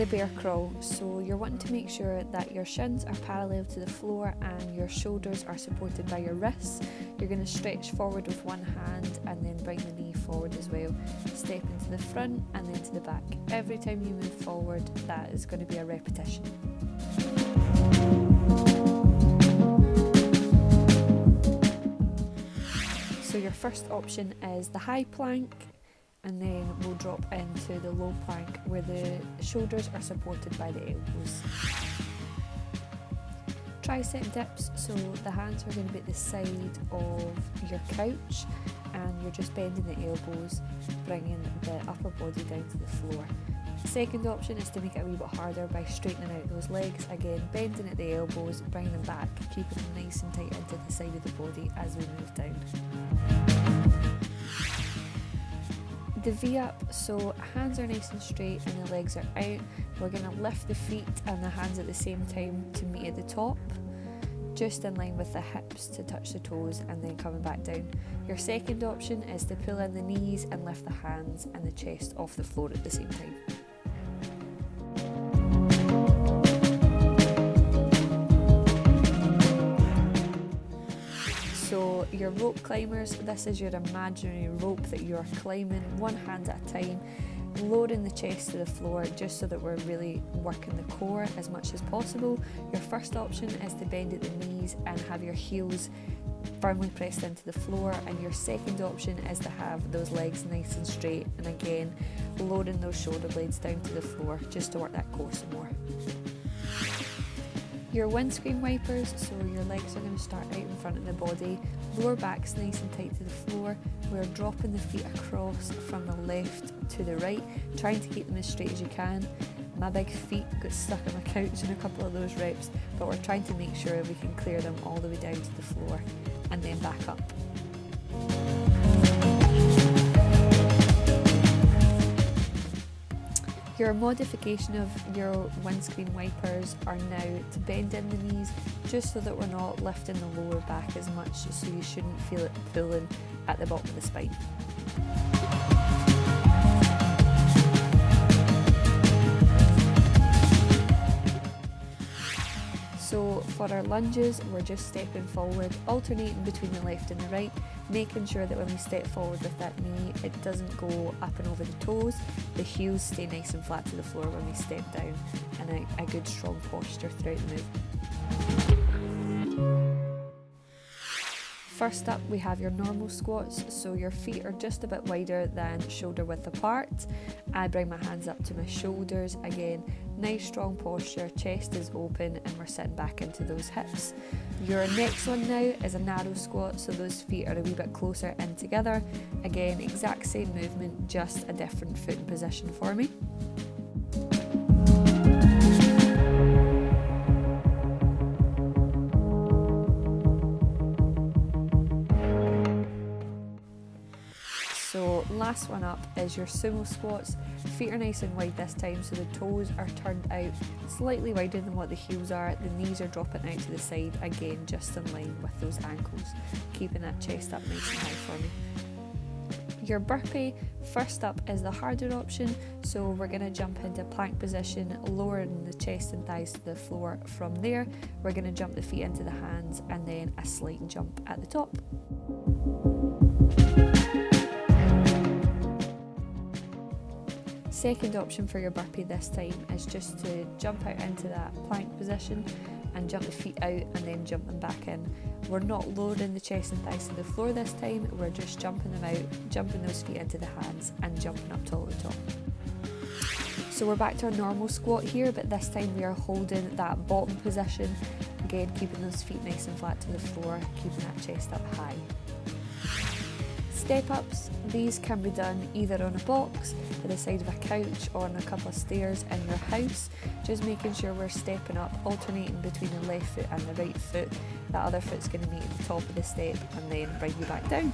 the bear crawl. So you're wanting to make sure that your shins are parallel to the floor and your shoulders are supported by your wrists. You're going to stretch forward with one hand and then bring the knee forward as well. Step into the front and then to the back. Every time you move forward, that is going to be a repetition. So your first option is the high plank, and then we'll drop into the low plank where the shoulders are supported by the elbows. Tricep dips, so the hands are going to be at the side of your couch and you're just bending the elbows, bringing the upper body down to the floor. Second option is to make it a wee bit harder by straightening out those legs, again bending at the elbows, bringing them back, keeping them nice and tight into the side of the body as we move down. The V-up, so hands are nice and straight and the legs are out. We're going to lift the feet and the hands at the same time to meet at the top, just in line with the hips to touch the toes and then coming back down. Your second option is to pull in the knees and lift the hands and the chest off the floor at the same time. So your rope climbers, this is your imaginary rope that you are climbing one hand at a time, lowering the chest to the floor just so that we're really working the core as much as possible. Your first option is to bend at the knees and have your heels firmly pressed into the floor, and your second option is to have those legs nice and straight and again lowering those shoulder blades down to the floor just to work that core some more. Your windscreen wipers, so your legs are going to start out in front of the body, lower back's nice and tight to the floor. We're dropping the feet across from the left to the right, trying to keep them as straight as you can. My big feet got stuck on my couch in a couple of those reps, but we're trying to make sure we can clear them all the way down to the floor and then back up. Your modification of your windscreen wipers are now to bend in the knees just so that we're not lifting the lower back as much, so you shouldn't feel it pulling at the bottom of the spine. So for our lunges, we're just stepping forward, alternating between the left and the right, making sure that when we step forward with that knee, it doesn't go up and over the toes. The heels stay nice and flat to the floor when we step down, and a good strong posture throughout the move. First up, we have your normal squats, so your feet are just a bit wider than shoulder width apart. I bring my hands up to my shoulders, again, nice strong posture, chest is open and we're sitting back into those hips. Your next one now is a narrow squat, so those feet are a wee bit closer in together. Again, exact same movement, just a different footing position for me. So last one up is your sumo squats. Feet are nice and wide this time, so the toes are turned out slightly wider than what the heels are. The knees are dropping out to the side, again just in line with those ankles, keeping that chest up nice and high for me. Your burpee, first up is the harder option, so we're going to jump into plank position, lowering the chest and thighs to the floor. From there, we're going to jump the feet into the hands and then a slight jump at the top. Second option for your burpee this time is just to jump out into that plank position and jump the feet out and then jump them back in. We're not lowering the chest and thighs to the floor this time, we're just jumping them out, jumping those feet into the hands and jumping up tall at the top. So we're back to our normal squat here, but this time we are holding that bottom position, again keeping those feet nice and flat to the floor, keeping that chest up high. Step ups, these can be done either on a box, at the side of a couch, or on a couple of stairs in your house, just making sure we're stepping up, alternating between the left foot and the right foot. That other foot's going to meet at the top of the step and then bring you back down.